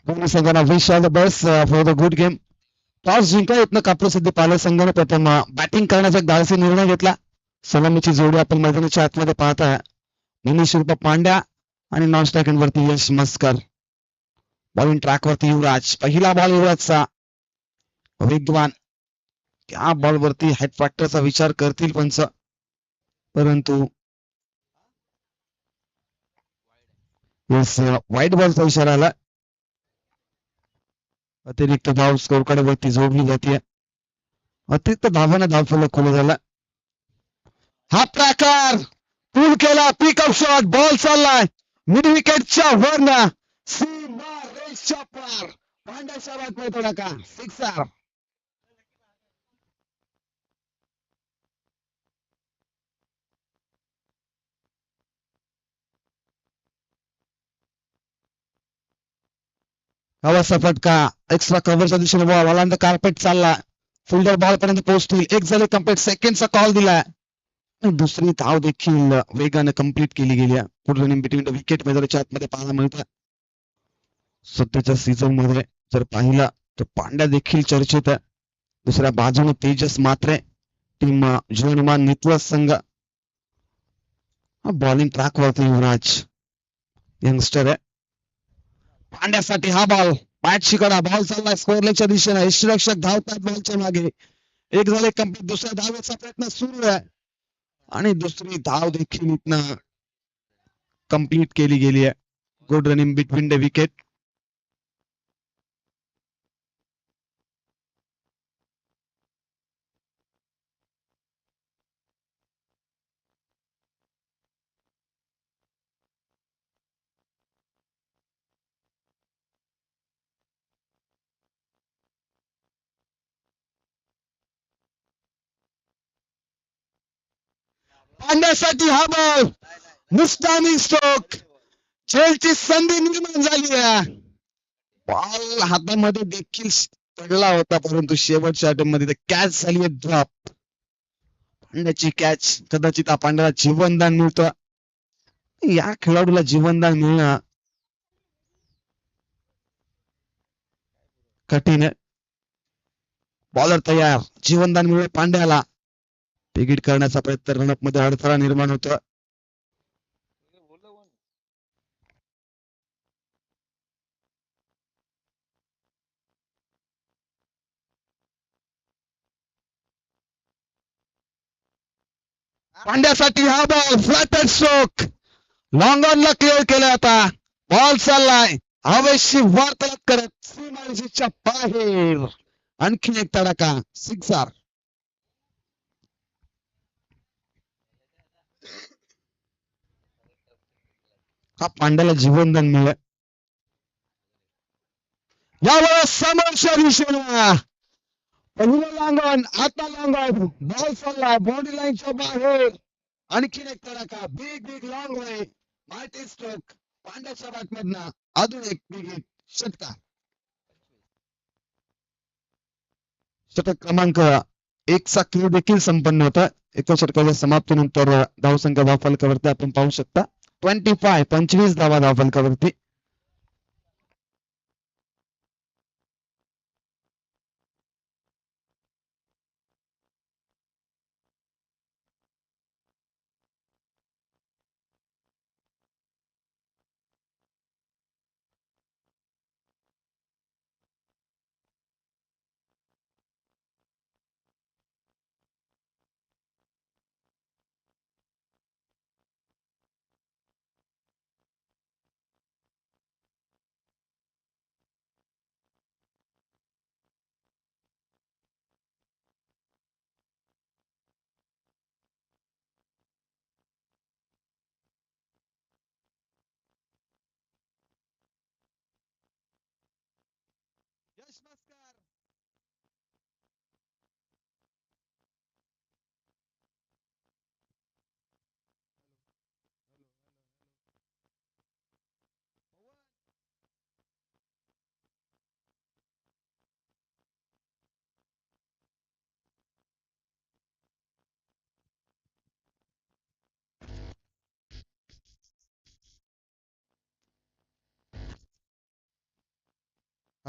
दोन्ही संघांना wish all the best for the good game. Toss जिंकला इथनं काप्रसिद्धी पालक संघाने प्रथम बॅटिंग करण्याचा एक धाडसी निर्णय घेतला. सलामीची जोडी आपण मैदानाच्या आतमध्ये पाहताय. मनीष उर्फ पांड्या आणि नॉन स्ट्रायकिंग वरती यश मस्कर. बॉलिंग ट्रॅक वरती युवराज. पहिला बॉल युवराजचा. वेगवान. त्या बॉल वरती हेड फॅक्टरचा विचार करतील पंच, परंतु वाईट बॉलचा इशारा आला. अतिरिक्त धाव स्कोरकडे वरती जोडली जाते. अतिरिक्त धावाने धावफलक खुले झाला. हा प्रकार पूल केला. Pickup shot. बॉल चाललाय मिड विकेटच्या वरनं सीमा रेषच्या पार. पांड्याच्या बाटमध्ये थोडा का सिक्सर. हवाचा फटका. एक्स्ट्रा कव्हरच्या दिशेने बॉल आला. कार्पेट चालला. फिल्डर बॉल पर्यंत पोहोचतील. एक झाले कम्प्लीट. सेकंडचा कॉल दिलाय. दुसरी धाव देखील वेगाने कंप्लीट केली गेली. पुढे रनिंग बिटवीन द विकेट मैदानाच्या आतमध्ये पाहायला मिळतं. सध्याच्या सीझन मध्ये जर पाहिला तर पांड्या देखील चर्चेत आहे. दुसऱ्या बाजूने तेजस मात्रे टीम जीवनमान नित्वस संघ. बॉलिंग ट्रॅक वरती युवराज यंगस्टर आहे. पांड्यासाठी हा बॉल. बॅट शिकडा. बॉल चाललाय स्कोअरलेच्या दिशेने. यष्टीरक्षक धावतात बॉलच्या मागे. एक झाले कंप्लीट. दुसऱ्या धावेचा प्रयत्न सुरू आहे आणि दुसरी धाव देखील इथनं कंप्लीट केली गेली आहे. Good running between the wicket. पांड्यासाठी हा बॉल. मुस्तानी स्ट्रोक. खेळची संधी निर्माण झाली आहे. बॉल हातामध्ये देखील पडला होता, परंतु शेवटच्या अटेम्प्टमध्ये कॅच झाली आहे. ड्रॉप. पांड्याची कॅच. कदाचित पांड्याला जीवनदान मिळतं. या खेळाडूला जीवनदान मिळणं कठीण आहे. बॉलर तयार. जीवनदान मिळेल पांड्याला. तिकीट करण्याचा प्रयत्न रनअप मध्ये अडथळा निर्माण होतो. पांड्यासाठी हा ball. Flatted stroke. Long on ला क्लिअर केलं. आता बॉल चाललाय हवेशी वार्तालाप करत सीमारेषेच्या बाहेर. आणखी एक तडाखा. सिक्सर. हा पांड्याला जीवनदान मिळालं. यावेळेस समोरच्या दिशेनं पहिलं लांगण. आता लांगण. बॉल चाललाय बॉडी लाईनच्या बाहेर. आणखी एक तडाखा. Big big long way. Mighty stroke. पांड्याच्या बॅटमधनं अजून एक विकेट. षटकार. षटक क्रमांक 1चा खेळ देखील संपन्न होता. एका षटकाच्या समाप्तीनंतर धावसंख्या धावफलकावरती आपण पाहू शकता. 25 धावा धावफलकावरती.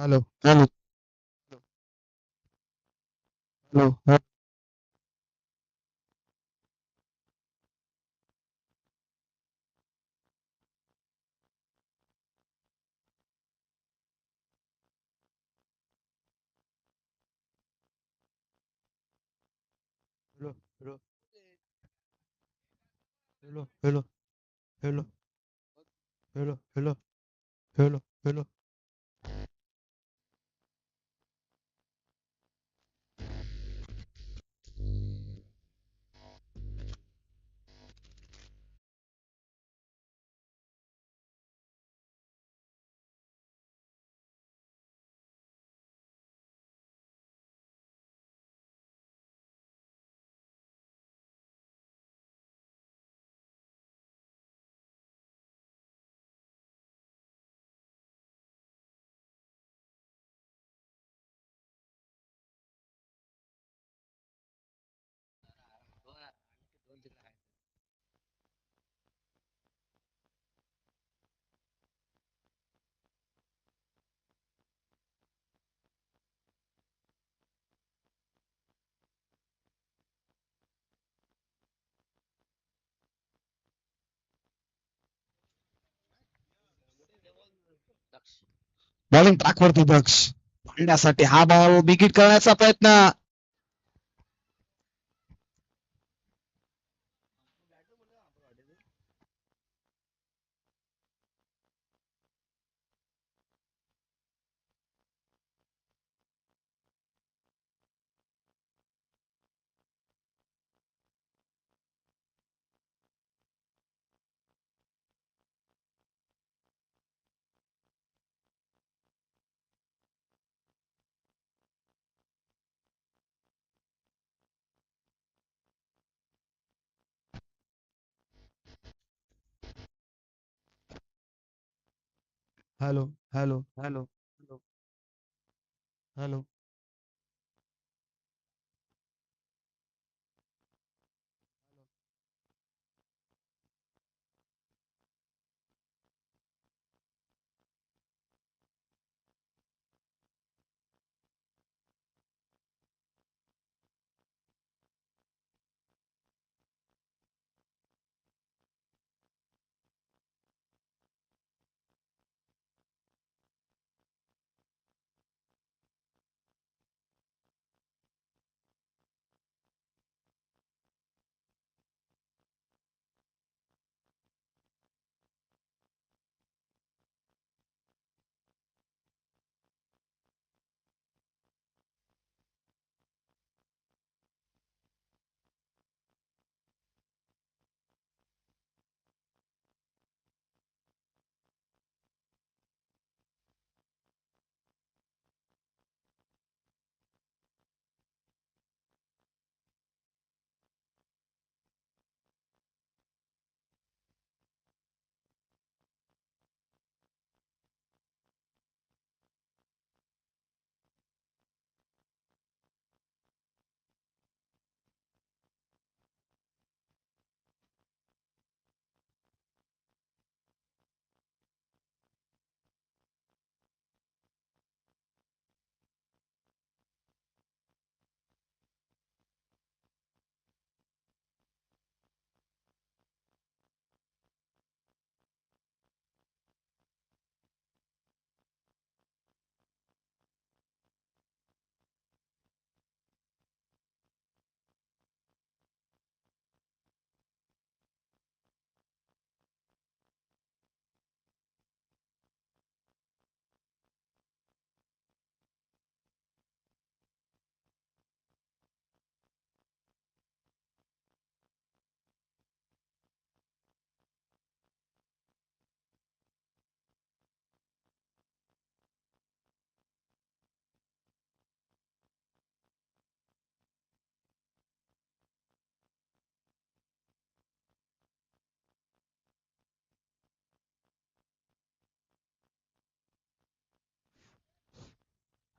Hello hello hello hello hello hello hello hello hello hello hello hello bowling ट्रॅकवरती दक्ष पाडण्यासाठी हा बॉल बिगिट करण्याचा प्रयत्न. Hello hello hello hello hello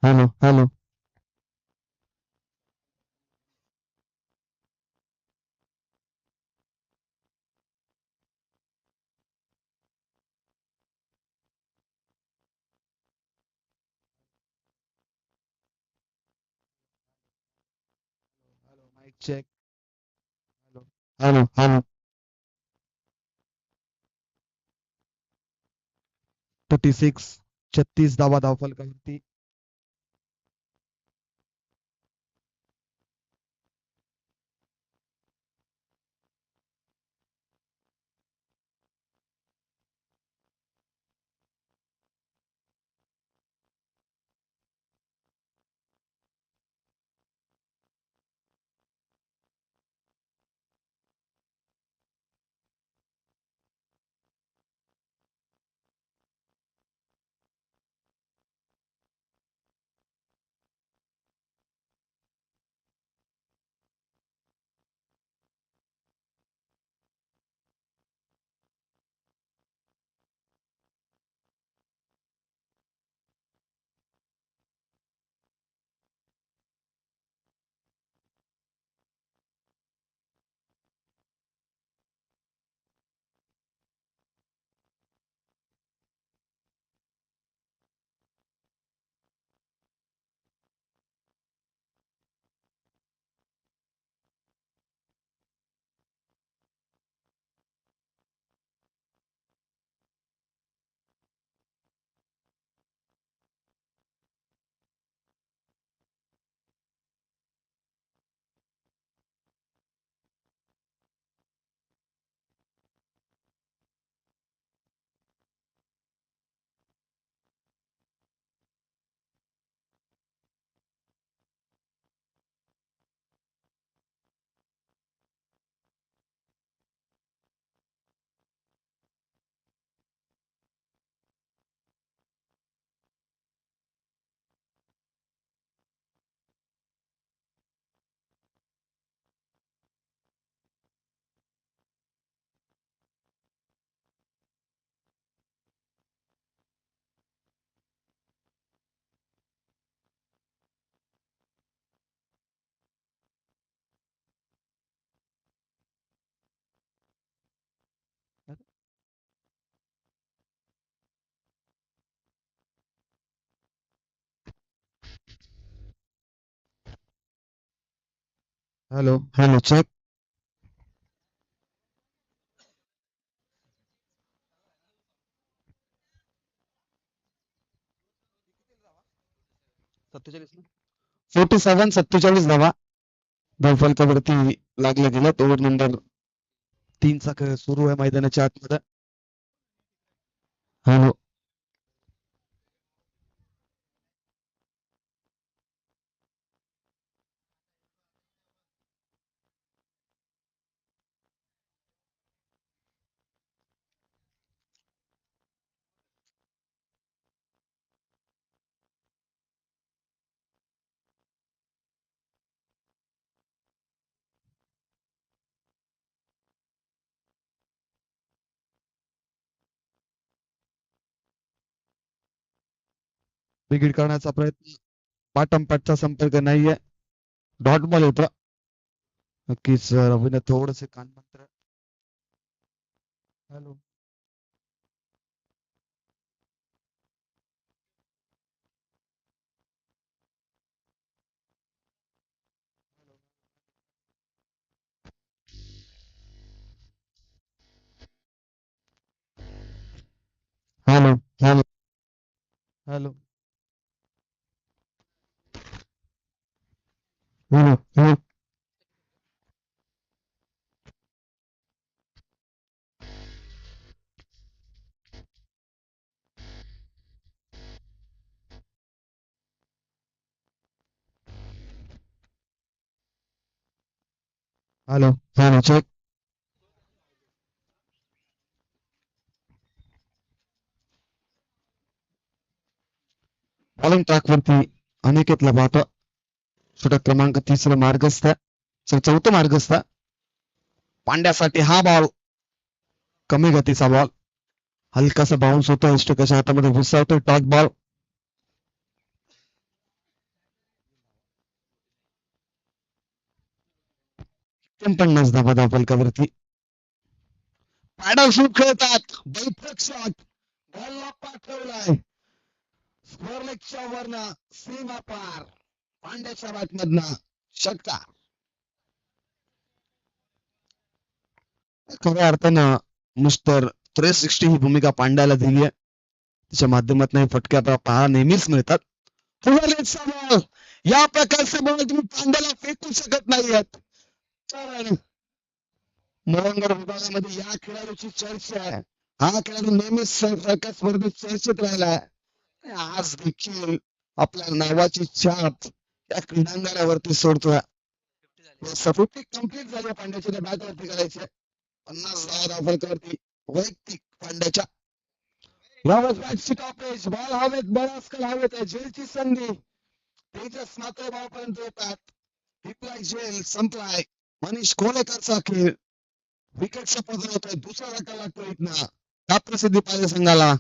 hello hello mike check. Hello hello hello. 36 धावा धावफलकावरती. Hello hello check. 47 धावा धावफलकावरती लागल्या गेल्यात. ओव्हर नंबर 3 चा खेळ सुरू आहे मैदानाच्या आतमध्ये. हॅलो विकेट करण्याचा प्रयत्न. पाठमपाठचा संपर्क नाहीये. डॉट बॉल होता. नक्कीच रवीने थोडसे कानमंत्र. Hello hello hello hello hello hello. Hello hello check. Bowling track वरती अनिकेतला पाहतो. षटक क्रमांक 3 मार्गस्थ. चौथं मार्गस्थ. पांड्यासाठी हा बॉल कमी गतीचा बॉल. हलकासा बाउन्स होतो. इष्टकाच्या हातामध्ये विसावतो. टॉच बॉल. 49 धावा धावफलकावरती. पॅडल शूट खेळतात. बैठक शॉट बॉलला पाठवलाय. स्क्वेअर लेगच्या वरनं सीमा पार. पांड्याच्या बॅटमधनं षटकार. खऱ्या अर्थानं मिस्टर 360 ही भूमिका पांड्याला दिली आहे. त्याच्या माध्यमातून हे फटके आपल्याला पाहायला नेहमीच मिळतात. पुढारीचा बॉल, या प्रकारचे बॉल तुम्ही पांड्याला फेकू शकत नाहीयेत. कारण मरंगड विभागामध्ये या खेळाडूची चर्चा आहे. हा खेळाडू नेहमीच सारख्या स्पर्धेत चर्चेत राहिला आहे. आज देखील आपल्या नावाची छाप या क्रीडांगणावरती सोडतोय. 50 कंप्लीट झाली पांड्याच्या बॅट वरती करायचे. 50 धावा वरती वैयक्तिक पांड्याच्या. यावेळेस बॅटची टॉपेज, बॉल हवेत, बळास्कर हवेत आहे. झेलची संधी, तेजस मात्र बॉलपर्यंत येतात. रिप्लाय झेल संपलाय. मनीष कोलेकरचा खेळ विकेटचा पदर होतोय. दुसरा धक्का लागतो इथनं का प्रसिद्धी पाहिजे संघाला.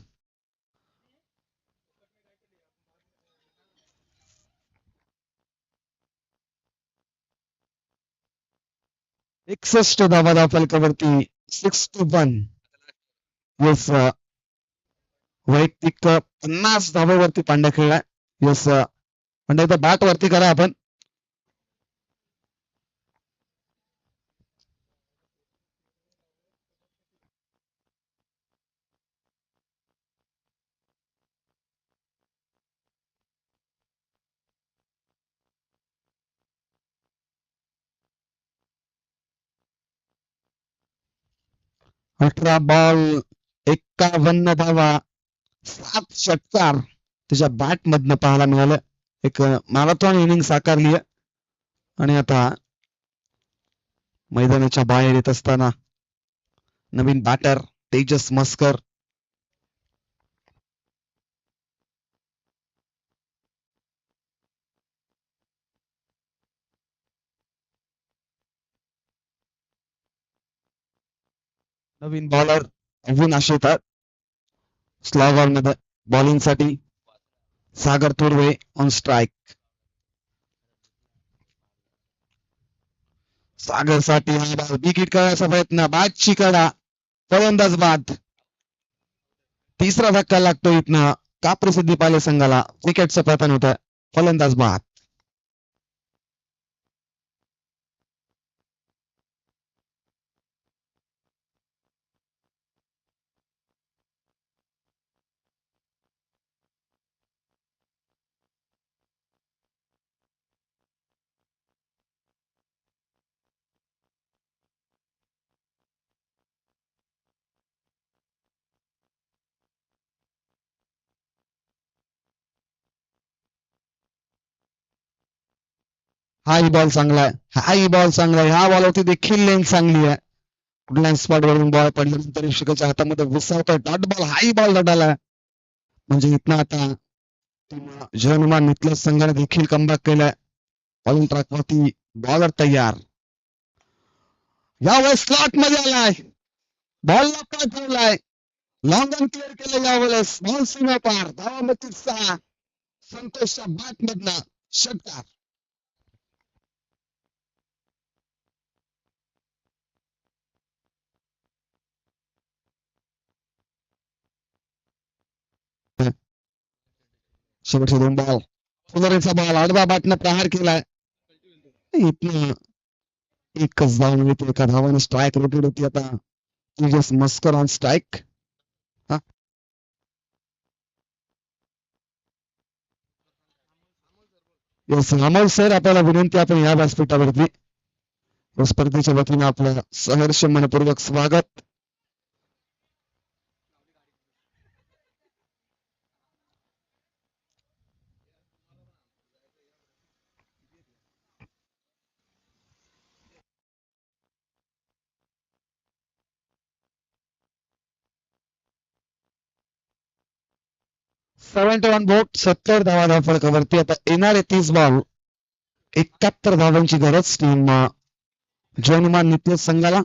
61 धावा फलकावरती 6-1. येस, वैयक्तिक 50 धावावरती पांड्या खेळलाय. येस, पांड्या एकदा बॅट वरती करा आपण. अठरा बॉल 51 धावा 7 षटकार त्याच्या बॅट मधनं पाहायला मिळालं. एक मॅरेथॉन इनिंग साकारली आहे. आणि आता मैदानाच्या बाहेर येत असताना नवीन बॅटर तेजस मस्कर. नवीन बॉलर अविनाश येतात स्लॉगर मध्ये बॉलिंग साठी. सागर तुर्वे ऑन स्ट्राईक. सागर साठी हा बॉल विकेट करण्याचा प्रयत्न, बॅटची कडा, फलंदाज बाद. तिसरा धक्का लागतो इथनं का प्रसिद्धी पाहिले संघाला. विकेटचं पतन होतं. फलंदाज बाद. हाही बॉल चांगला आहे. हाही बॉल चांगला आहे. ह्या बॉलवरती देखील लेंथ चांगली आहे. कुठल्या स्पॉट वरून बॉल पडल्यानंतर शिकाच्या हातामध्ये विसावतोय. डॉट बॉल, हाई बॉल लढाला. म्हणजे इथनं आता जर्मन इथल्या संघाने देखील कमबॅक केलाय. बॉलिंग ट्रॅक वरती बॉलर तयार. यावेळेस स्लॉट मध्ये आलाय. बॉलला पाठवलाय. लॉंग ऑन क्लिअर केलं यावेळेस. बॉल सीमा पार. धावामध्ये 6. संतोषच्या बॅट मधनं षटकार. शेवटचे 2 बॉल. फुलरेचा बॉल आडवा बॅटनं प्रहार केलाय. इथनं एकच धाव मिळते. एका धावाने स्ट्राईक रोटेट होती आता. Tejas Maskar on strike. Amol sir, आपल्याला विनंती, आपण या व्यासपीठावरती स्पर्धेच्या वतीने आपलं सहर्ष मनपूर्वक स्वागत. वन बोट 70 धावा फलकावरती. आता येणारे 30 बॉल 71 धावांची गरज टीम जॉनमान नित्य संघाला.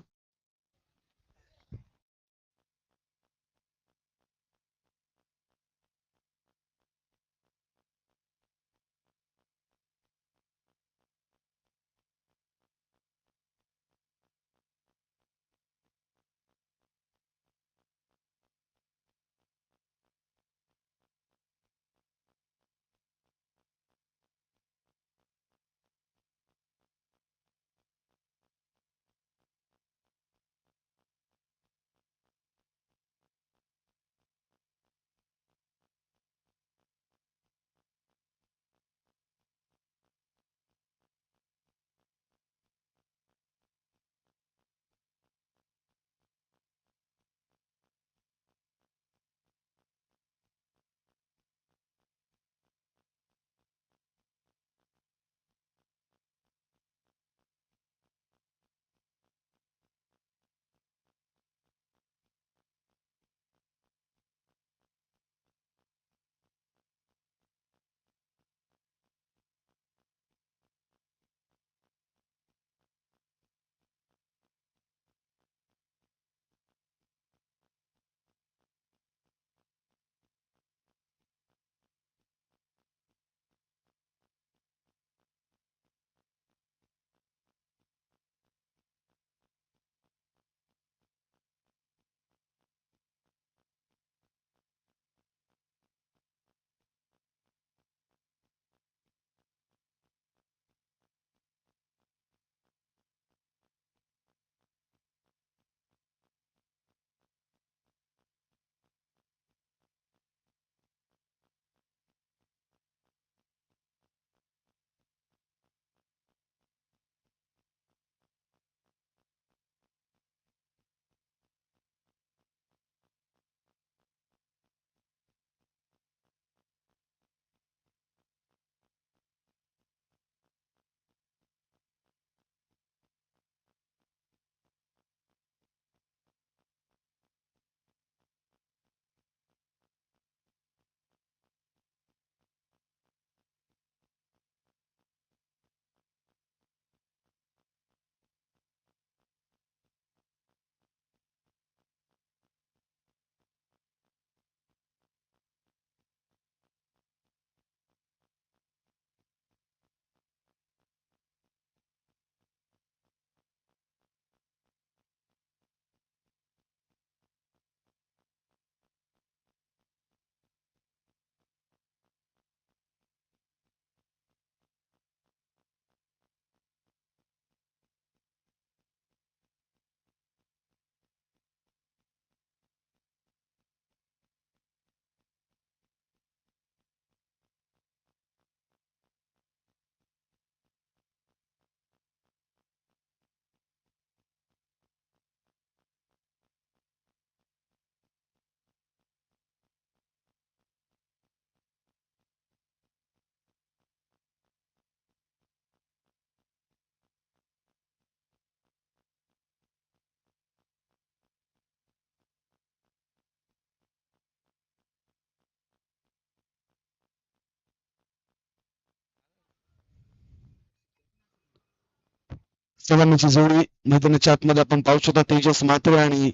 सलामीची जोडी मैदानाच्या आतमध्ये आपण पाहू शकतो. तेजस म्हात्रे आणि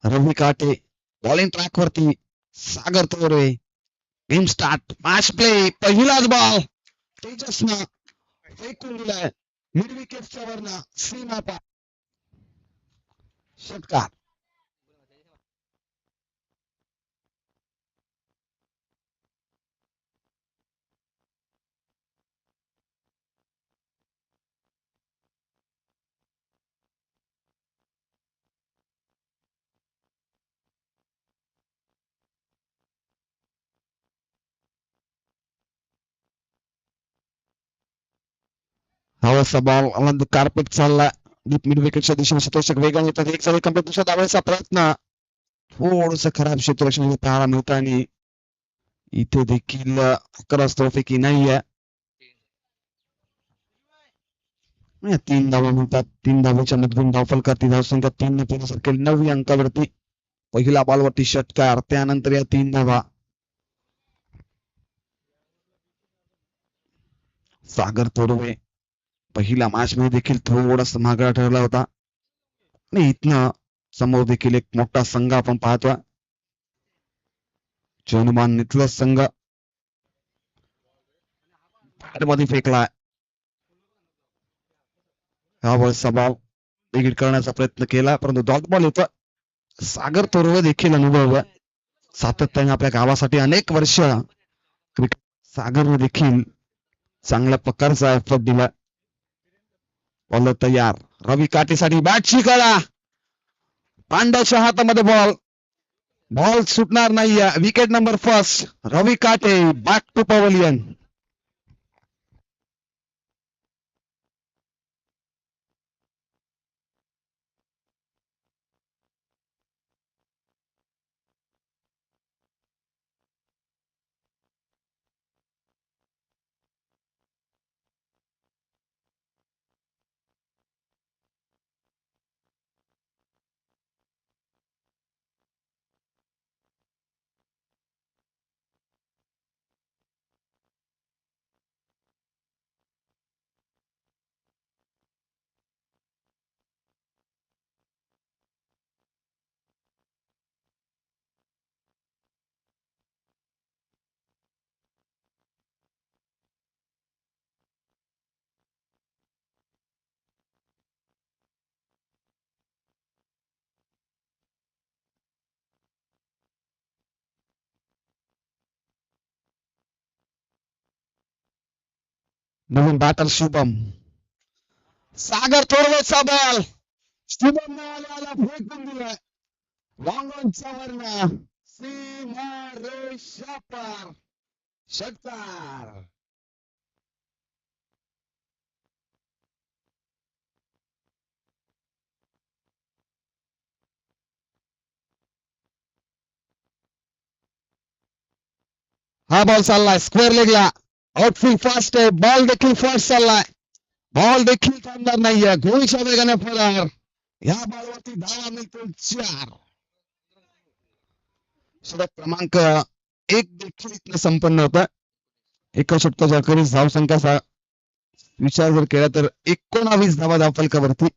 रवी काटे बॉलिंग ट्रॅक वरती. सागर तोरे गेम स्टार्ट. Match play. पहिलाच बॉल तेजसनं फेकून दिलाय मिड विकेटच्या वरनं सीमा पार. षटकार. हवासा बॉल ऑन द कार्पेट चालला डीप मिड विकेटच्या दिशेने. शतोषक वेगाने येतात. एक सवय कंप्लीट. दुसऱ्या धावायचा प्रयत्न थोडस खराब क्षेत्ररक्षण पाहायला मिळतं आणि इथे देखील क्रॉसपैकी नाहीये. 3 धावा मिळतात. 3 धावेच्या मधून धावफलकातील धावसंख्या 3 ने पूर्ण केली 9 अंकावरती. पहिला बॉलवरती षटकार. त्यानंतर या 3 धावा. सागर तोरवे पहिल्या मॅच मध्ये देखील थोडासा मागळा ठरला होता आणि इथनं समोर देखील एक मोठा संघ आपण पाहतोय. जनुमान नितल संघ मध्ये फेकला. हा वळसा बॉल विकेट करण्याचा प्रयत्न केला परंतु डॉट बॉल येतो. सागर तोरवे देखील अनुभव सातत्याने आपल्या गावासाठी अनेक वर्ष क्रिकेट सागरने देखील चांगल्या प्रकारचा एफर्ट दिला. बॉल तयार. रवी काटेसाठी बॅटची कळा. पांड्याच्या हातामध्ये बॉल. बॉल सुटणार नाही. Wicket number first. Ravi Kate back to pavilion. नवीन बॅटर शुभम. सागर तोरवेचा बॉल. शुभम आला फेकून दिलाय लॉंग ऑनच्या वरनं सीमा रेषा पार. षटकार. हा बॉल चाललाय स्क्वेअर लेगला. आउटफील्ड फास्ट आहे. बॉल देखील फास्ट चाललाय. बॉल देखील थांबणार नाहीये. गोळीच्या वेगाने फरार. या बॉलवरती धावा मिळतील 4. षटक क्रमांक 1 देखील इथनं संपन्न होता. एका षटकाच्या अखेरीस धावसंख्या विचार जर केला तर 19 धावा धावफलकावरती.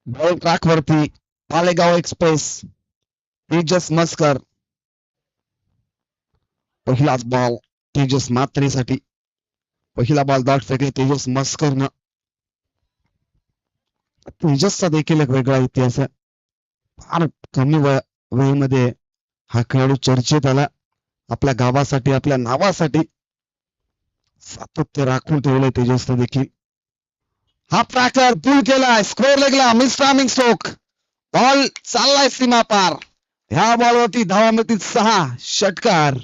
बॉल ट्रॅक वरती. मालेगाव एक्सप्रेस. तेजस मस्कर. पहिलाच बॉल तेजस मात्रेसाठी. पहिला बॉल डॉट फेकले तेजस मस्करनं. तेजसचा देखील एक वेगळा इतिहास आहे. फार कमी वेळेमध्ये हा खेळाडू चर्चेत आला. आपल्या गावासाठी आपल्या नावासाठी सातत्य राखून ठेवलंय तेजसनं देखील. हा ट्रॅकर पुल केलाय स्क्वेअर लेगला. Miss timing stroke. बॉल चाललाय सीमा पार. ह्या बॉलवरती धावा मिळतील 6. षटकार.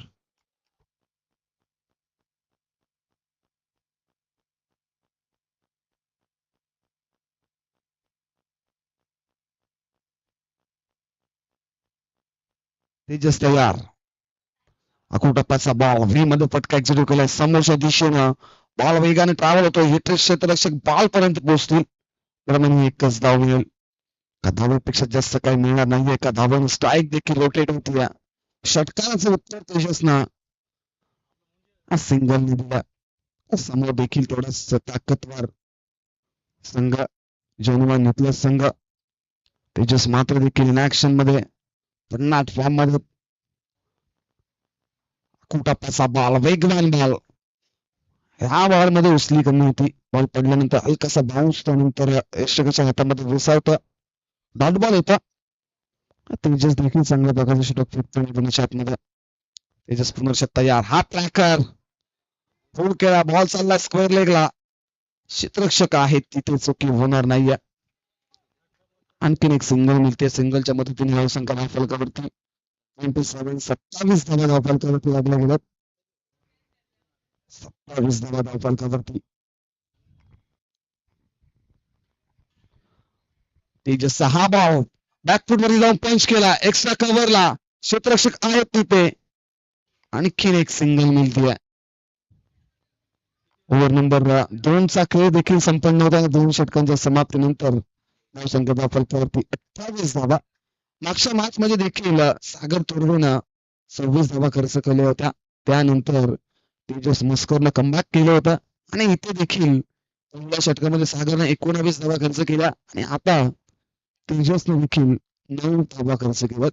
तेजस तयार. अकुटप्पाचा बॉल व्ही मध्ये फटका एक्झिक्यूट केलाय समोरच्या दिशेनं. बॉल वेगाने ट्रॅव्हल होतो. हिटर क्षेत्ररक्षक बॉल पर्यंत पोहोचतील. त्यामुळे एकच धाव मिळेल. एका धावेपेक्षा जास्त काही मिळणार नाहीये. एका धावेनं स्ट्राईक देखील रोटेट होती. षटकाराचं उत्तर तेजसनं सिंगल दिला. समोर देखील थोडासा ताकदवर संघ जनमान घेतला संघ. तेजस मात्र देखील इन ऍक्शन मध्ये भन्नाट फॉर्म मध्ये. कुटापाचा बॉल वेगवान बॉल. ह्या बॉल मध्ये उचली कमी होती. बॉल पडल्यानंतर हलकासा बाउन्स त्यानंतर यष्टकाच्या हातामध्ये विसावतं. डॉट बॉल होता. तेजस देखील चांगल्या प्रकारचे षटक फेकतो आतमध्ये. तेजस पुनर्षट तयार. हा ट्रॅकर फुल केला. बॉल चालला स्क्वेअर लेगला. क्षेत्ररक्षक आहेत तिथे चुकी होणार नाहीये. आणखीन एक सिंगल मिळते. सिंगलच्या मदतीने धावसंख्या धावफलकावरती 27 धावा धावफलकावरती लागल्या गेल्यात. 27 धावा धावफलकावरती. तेजसचा हा बॉल बॅकफुट वर जाऊन पंच केला. एक्स्ट्रा कव्हरला क्षेत्ररक्षक आहेत तिथे. आणखीन एक सिंगल मिळते. ओव्हर नंबर 2 चा खेळ देखील संपन्न होता. 2 षटकांच्या समाप्तीनंतर धावसंख्या धावफलकावरती 28 धावा. मागच्या मॅच मध्ये देखील सागर तुर्वेनं 26 धावा खर्च केल्या होत्या. त्यानंतर तेजस मस्करनं कमबॅक केलं होतं आणि इथे देखील पहिल्या षटकामध्ये सागरनं 19 धावा खर्च केल्या आणि आता तेजसनं देखील 9 धावा खर्च केल्या.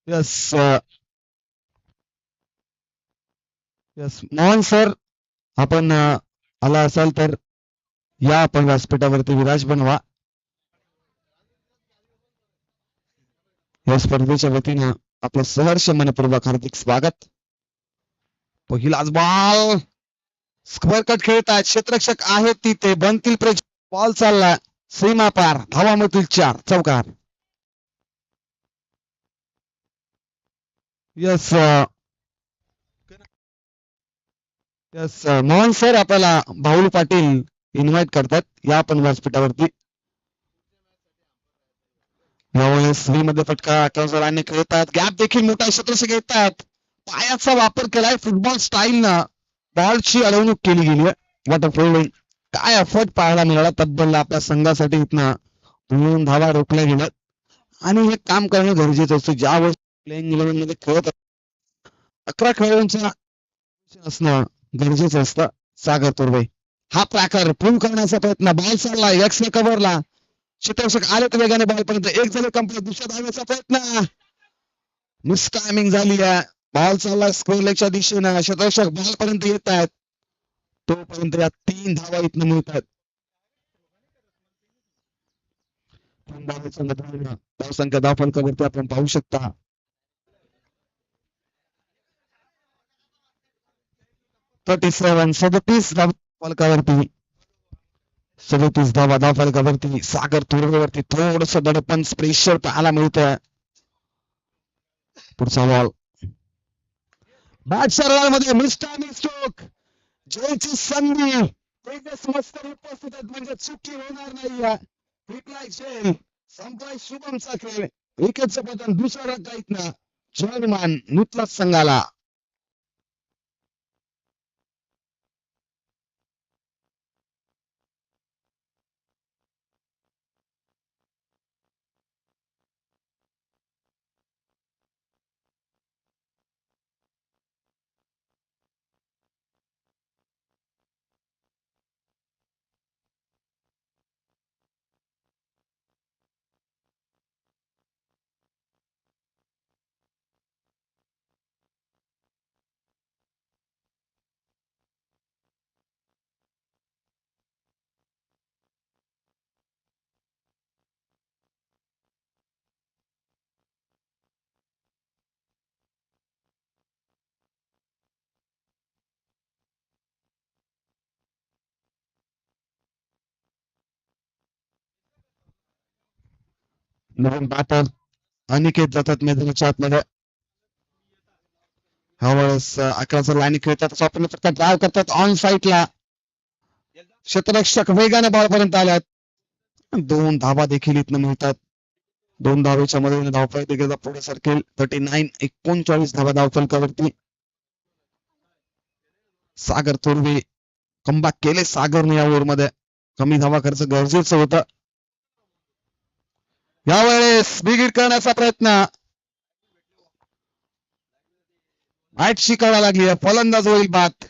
यस यस मोहन सर, आपण आला असाल तर या आपण व्यासपीठावरती विराज बनवा. या स्पर्धेच्या वतीनं आपलं सहर्ष मनपूर्वक हार्दिक स्वागत. पहिलाच बॉल स्क्वेअर कट खेळतात. क्षेत्ररक्षक आहेत तिथे. बनतील प्रेस. बॉल चालला सीमा पार. धावामधील 4 चौकार. यस यस मोहन सर, आपल्याला भाऊल पाटील इन्व्हाइट करतात. या आपण व्यासपीठावरती. यावेळेस मध्ये फटका कंजराने खेळतात. गॅप देखील मोठा क्षेत्ररक्षक येतात. पायाचा वापर केलाय फुटबॉल स्टाईलनं. बॉलची अडवणूक केली गेली. वॉटर फिल्डिंग काय एफर्ट पाहायला मिळाला तब्बल आपल्या संघासाठी. इथनं 2 धावा रोखल्या गेल्या आणि हे काम करणं गरजेचं असतं. ज्या वेळेस प्लेइंग 11 मध्ये खेळत 11 खेळाडूंचं असणं गरजेचं असतं. सागर तुर्वे हा प्रकार पूर्ण करण्याचा प्रयत्न. बॉल चालला एक्स कव्हरला. क्षेत्ररक्षक आले तर वेगाने बॉल पर्यंत. एक झाले कंप्लीट. दुसऱ्या धावेचा प्रयत्न मिस टायमिंग झाली आहे. बॉल चालला स्क्वेअर लेगच्या दिशेनं. क्षेत्ररक्षक बॉल पर्यंत येत आहेत. तोपर्यंत या 3 धावा इथनं मिळतात. धावसंख्या धावफलकावरती आपण पाहू शकता. 37 धावफलकावरती 37 धावा धावफलकावरती सागर तुर्वेवरती थोडस दडपण प्रेशर पाहायला मिळतंय. पुढचा बॉल बॅट मध्ये मिस्टर स्ट्रोक. जयची संधी. तेजस मस्कर उपस्थित आहेत म्हणजे चुकी होणार नाही. विकलाय झेल. संपलाय शुभमचा खेळ. विकेटचं पतन दुसरा रद्द इथनं जर्मन नुतलाच संघाला. नवीन बॅटर अनिकेत जातात मैदानाच्या आतमध्ये. ह्यावेळेस 11चा लाईन खेळतात, स्वप्न ड्राईव्ह करतात ऑन साईडला. क्षेत्ररक्षक वेगाने बॉलपर्यंत आल्यात. 2 धावा देखील इथनं मिळतात. 2 धावेच्या मदतीने धावफलक देखील पुढे सरकेल. 39 धावा धावफलकावरती. सागर थोरवे कमबॅक केले सागरने या ओव्हरमध्ये. कमी धावा खर्च गरजेचं होतं. यावेळेस बिग हिट करण्याचा प्रयत्न. मॅच शिकायला लागली आहे. फलंदाज होईल बाद.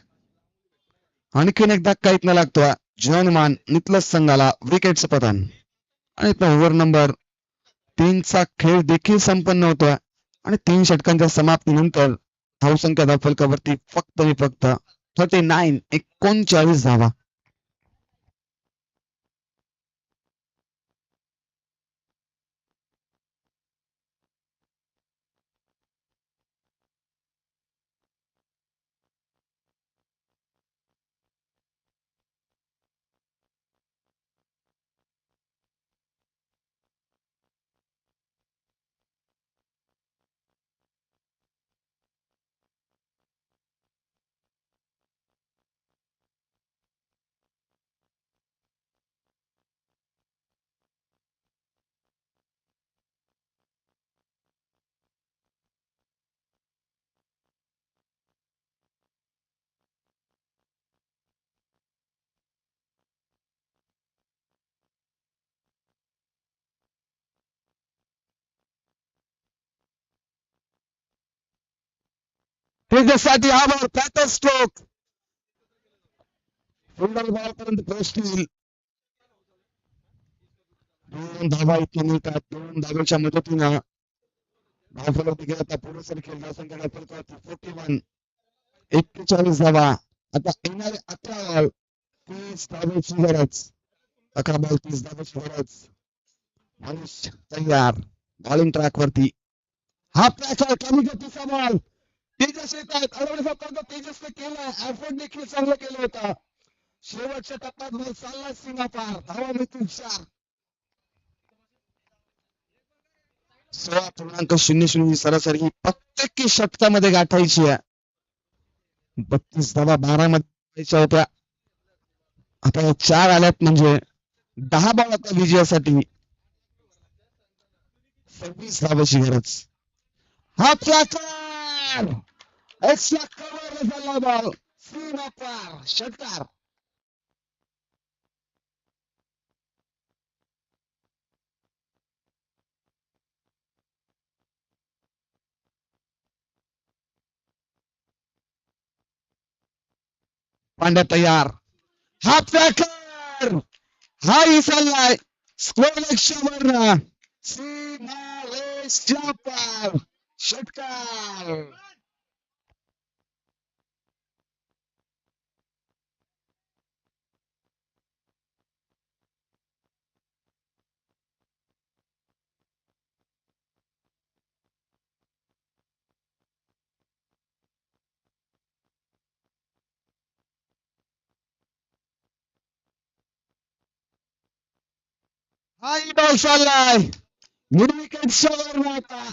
आणखीन एक धक्का इथनं लागतोय. जनमान नितलस संघाला विकेटचं पतन. आणि ओव्हर नंबर 3चा खेळ देखील संपन्न होतोय. आणि 3 षटकांच्या समाप्तीनंतर धावसंख्या धावफलकावरती फक्त 39 धावा. त्याच्यासाठी हा बॉल पॅटर स्ट्रोक. सुंदर बॉलपर्यंत पोहोचतील. 2 धावा इथं मिळतात. 2 धावेच्या मदतीनं धावफलक देखील आता पुढे सरकेल. धावसंख्या धावफलकावरती 41 धावा. आता येणारे 11 बॉल 30 धावेची गरज. 11 बॉल 30 धावेची गरज. माणूस तयार बॉलिंग ट्रॅक वरती. हा प्लॅचर कमी गतीचा बॉल. तेजस येत आहेत. अडवण्याचा तेजसने केलाय. एफर्ट देखील चांगलं केलं होतं. शेवटच्या टप्प्यात बॉल चालला सीमा पार. धावा मिळतील 4. 16.00 सरासरी प्रत्येक षटकामध्ये गाठायची आहे. 32 धावा 12 मध्ये होत्या. आता 4 आल्यात म्हणजे 10 बॉल आता विजयासाठी. 26 धावाची गरज. हा प्लॅचर एक्स्ट्रा कव्हर झाला बॉल सीमा पार. षटकार. पांड्या तयार. हा प्लॅकर हाही चाललाय स्क्वेअर लेगच्या वरनं. सीमारेषच्या पार. षटकार. हाही बॉल चाललाय मिड विकेटच्या वरनं. आता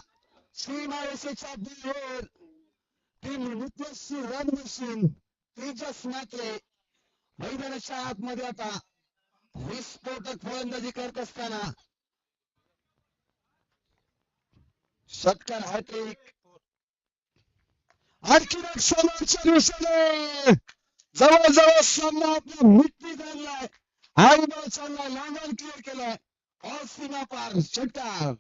सीमारेषेच्या बाहेर टीम नित्यशी रन मशीन तेजस मात्रे मैदानाच्या आतमध्ये आता विस्फोटक फलंदाजी करत असताना. षटकार हॅट्रिक. आणखी एक समोरच्या दिवसाने जवळजवळ सामना आपला मिट्टी झालाय. हाही बॉल चाललाय. लॉंग क्लिअर केलाय. ऑल सीमा पार. षटकार.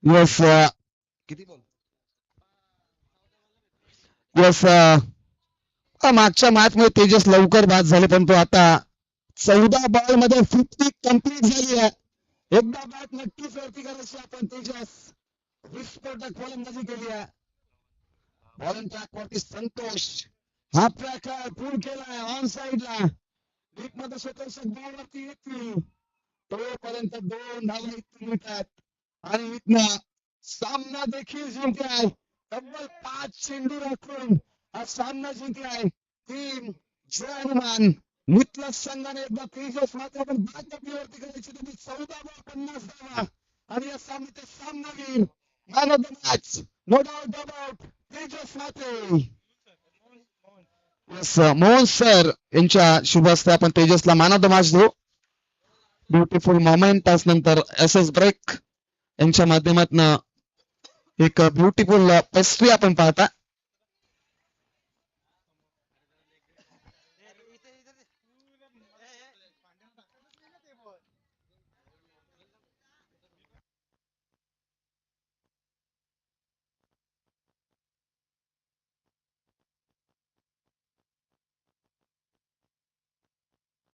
येस किती बॉल. येस मागच्या मॅच मध्ये तेजस लवकर बाद झाले, परंतु आता 14 बॉल मध्ये 50 कंप्लीट झाली आहे. एकदा बॅट नक्कीच वरती करायची आपण. तेजस विस्फोटक फलंदाजी केली आहे. बॉलिंग ट्रॅक वरती संतोष हा प्रकार पूल केलाय ऑन साइडला डीप मध्ये स्वतः बॉलवरती येतील तोपर्यंत 2 धावा इथून मिळतात आणि इथनं सामना देखील जिंकलाय तब्बल 5 चेंडू राखून हा सामना जिंकलाय टीम जय हनुमान मुतलक संघाने एकदा तेजस मात्र आपण बाद वरती करायची तुम्ही 14 बॉल 50 धावा आणि या सामन्याचा सामनावीर man of the match no doubt about Tejas Matre Mohan sir यांच्या शुभ हस्ते आपण तेजसला मॅन ऑफ द मॅच देऊ ब्युटिफुल मोमेंट त्यानंतर एस एस ब्रेक यांच्या माध्यमातून एक ब्युटिफुल पेस्ट्री आपण पाहता